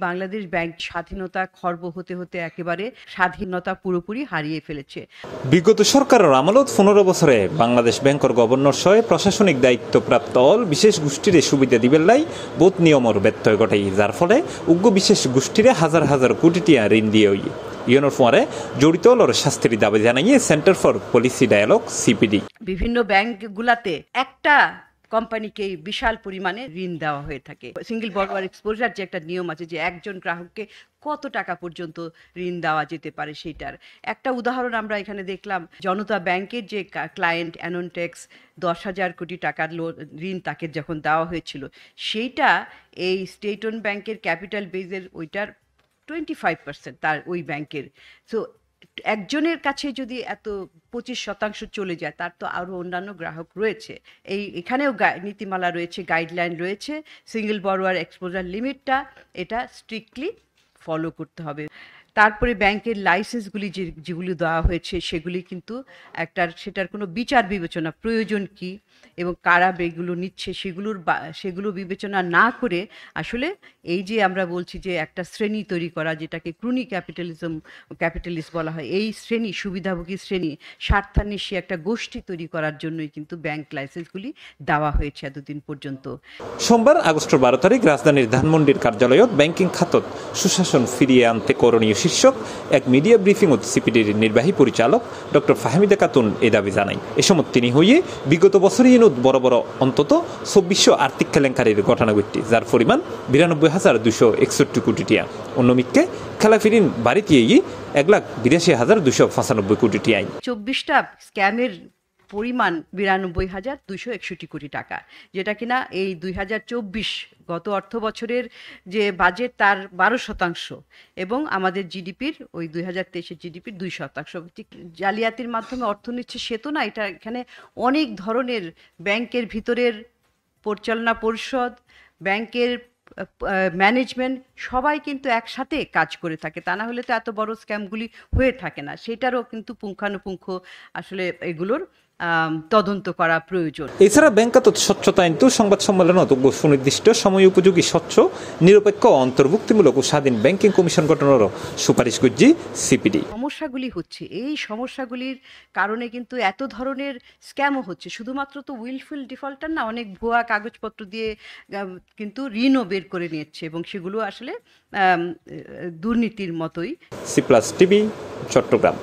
Bangladesh bank স্বাধীনতা খর্ব হতে হতে একেবারে স্বাধীনতা পুরোপুরি হারিয়ে ফেলেছে। বিগত সরকারের আমলত 15 বছরে বাংলাদেশ ব্যাংকের গভর্নর সহ প্রশাসনিক দায়িত্বপ্রাপ্ত অল বিশেষ গোষ্ঠীর সুবিধা দিবেন লাই বোধ নিয়মর ব্যত্যয় ঘটাই, যার ফলে উগ্র বিশেষ গোষ্ঠীরে হাজার হাজার কোটি টিয়া ঋণ দিয়ে ইয়নোর ফলে জড়িত হলর শাস্তির দাবি জানাইয়ে centre for policy dialogue CPD. বিভিন্ন ব্যাংকগুলাতে একটা কোম্পানিকে বিশাল পরিমাণে ঋণ দেওয়া হয়ে থাকে। সিঙ্গেল বরোয়ার এক্সপোজার যে একটা নিয়ম আছে যে একজন গ্রাহককে কত টাকা পর্যন্ত ঋণ দেওয়া যেতে পারে, সেইটার একটা উদাহরণ আমরা এখানে দেখলাম। জনতা ব্যাংকের যে ক্লায়েন্ট অ্যানোনটেক্স 10,000 কোটি টাকার ঋণ তাকে যখন দেওয়া হয়েছিল, সেইটা এই স্টেট ওন ব্যাংকের ক্যাপিটাল বেজের ওইটার 25% তার ওই ব্যাংকের। সো একজনের কাছে যদি এত 25% চলে যায়, তার তো আরও অন্যান্য গ্রাহক রয়েছে। এখানেও নীতিমালা রয়েছে, গাইডলাইন রয়েছে। সিঙ্গেল বরোয়ার এক্সপোজার লিমিটটা এটা স্ট্রিক্টলি ফলো করতে হবে। তারপরে ব্যাংকের লাইসেন্সগুলি যেগুলি দেওয়া হয়েছে সেগুলি কিন্তু সেটার কোনো বিচার বিবেচনা প্রয়োজন কি এবং কারা এগুলো নিচ্ছে সেগুলো বিবেচনা না করে আসলে এই যে আমরা বলছি যে একটা শ্রেণী তৈরি করা, যেটাকে ক্রুনি ক্যাপিটালিস্ট বলা হয়, এই শ্রেণী সুবিধাভোগী শ্রেণী স্বার্থান্বেষী একটা গোষ্ঠী তৈরি করার জন্যই কিন্তু ব্যাংক লাইসেন্সগুলি দেওয়া হয়েছে এতদিন পর্যন্ত। সোমবার আগস্টের 12 তারিখ রাজধানীর ধানমন্ডির কার্যালয়ত ব্যাংকিং খাতত সুশাসন ফিরিয়ে আনতে করণীয় শীর্ষক এক মিডিয়া ব্রিফিংত সিপিডির নির্বাহী পরিচালক ডক্টর ফাহমিদা খাতুন এই দাবি জানাই। এ সময় তিনি হইয়ে বিগত বছরই বড় বড় অন্তত 2400 আর্থিক কেলেঙ্কারির ঘটনা ঘটটি, যার পরিমাণ 92,261 কোটি টিয়া। অন্যমিককে খেলাফিরিন বাড়িতেই 1,82,295 কোটি টিয়াই। 24টা স্ক্যামের পরিমাণ 92,261 কোটি টাকা, যেটা কিনা এই 2024 গত অর্থ বছরের যে বাজেট তার 12% এবং আমাদের জিডিপির ওই 2023-এর জিডিপির 2%। জালিয়াতির মাধ্যমে অর্থ নিচ্ছে সে তো না, এটা এখানে অনেক ধরনের ব্যাংকের ভিতরের পরিচালনা পরিষদ, ব্যাংকের ম্যানেজমেন্ট সবাই কিন্তু একসাথে কাজ করে থাকে, তা না হলে তো এত বড় স্ক্যামগুলি হয়ে থাকে না। সেটারও কিন্তু পুঙ্খানুপুঙ্খ আসলে এগুলোর তদন্ত করা প্রয়োজন। এছাড়া ব্যাংকাত স্বচ্ছতা আইন সংবাদ সম্মেলনত সুনির্দিষ্ট সময় উপযোগী স্বচ্ছ নিরপেক্ষ অন্তর্ভুক্তিমূলক ও স্বাধীন ব্যাংকিং কমিশন গঠনের সুপারিশ করছি সিপিডি। সমস্যাগুলি হচ্ছে, এই সমস্যাগুলির কারণে কিন্তু এত ধরনের স্ক্যামও হচ্ছে। শুধুমাত্র তো উইলফুল ডিফল্টার না, অনেক ভুয়া কাগজপত্র দিয়ে কিন্তু ঋণও বের করে নিচ্ছে এবং সেগুলো আসলে দুর্নীতির মতোই। C Plus TV, Chittagong.